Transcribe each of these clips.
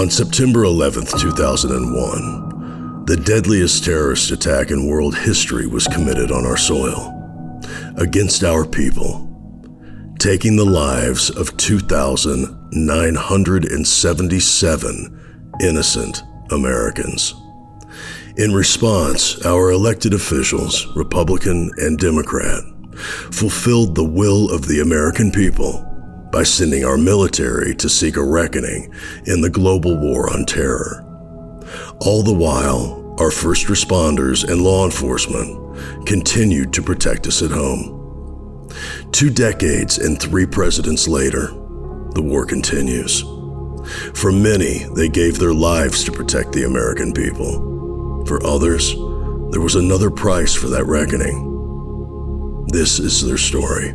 On September 11th, 2001, the deadliest terrorist attack in world history was committed on our soil, against our people, taking the lives of 2,977 innocent Americans. In response, our elected officials, Republican and Democrat, fulfilled the will of the American people by sending our military to seek a reckoning in the global war on terror. All the while, our first responders and law enforcement continued to protect us at home. 2 decades and 3 presidents later, the war continues. For many, they gave their lives to protect the American people. For others, there was another price for that reckoning. This is their story.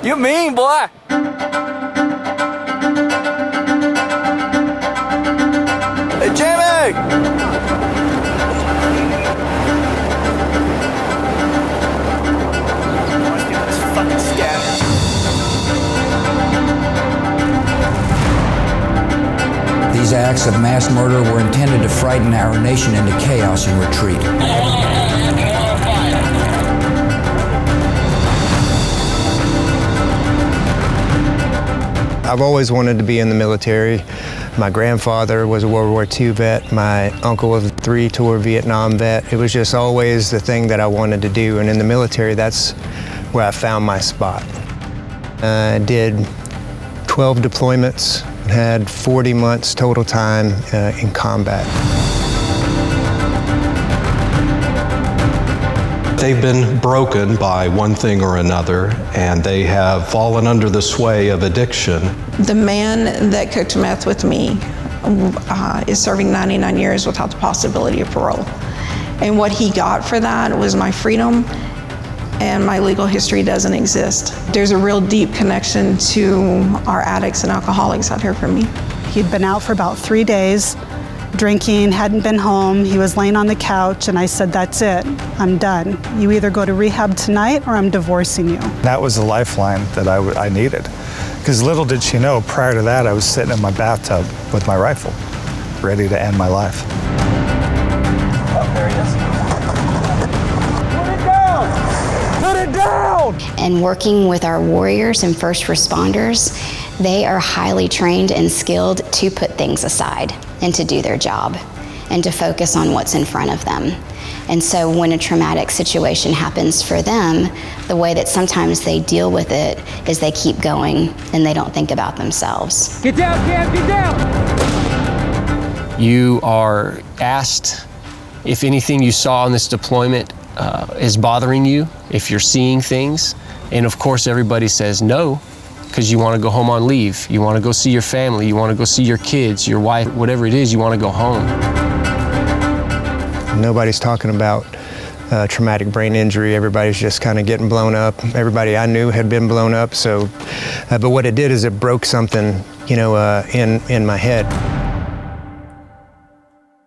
You mean, boy? Hey, Jimmy! These acts of mass murder were intended to frighten our nation into chaos and retreat. I've always wanted to be in the military. My grandfather was a World War II vet. My uncle was a 3-tour Vietnam vet. It was just always the thing that I wanted to do. And in the military, that's where I found my spot. I did 12 deployments, had 40 months total time in combat. They've been broken by one thing or another, and they have fallen under the sway of addiction. The man that cooked meth with me is serving 99 years without the possibility of parole. And what he got for that was my freedom, and my legal history doesn't exist. There's a real deep connection to our addicts and alcoholics out here for me. He'd been out for about 3 days, drinking, hadn't been home. He was laying on the couch, and I said, "That's it, I'm done. You either go to rehab tonight or I'm divorcing you." That was the lifeline that I needed. Because little did she know, prior to that, I was sitting in my bathtub with my rifle, ready to end my life. Oh, there he is. Put it down! Put it down! And working with our warriors and first responders, they are highly trained and skilled to put things aside and to do their job and to focus on what's in front of them. And so when a traumatic situation happens for them, the way that sometimes they deal with it is they keep going and they don't think about themselves. Get down, Cam, get down! You are asked if anything you saw on this deployment is bothering you, if you're seeing things. And of course, everybody says no, because you want to go home on leave. You want to go see your family. You want to go see your kids, your wife, whatever it is, you want to go home. Nobody's talking about traumatic brain injury. Everybody's just kind of getting blown up. Everybody I knew had been blown up. So, but what it did is it broke something, in my head.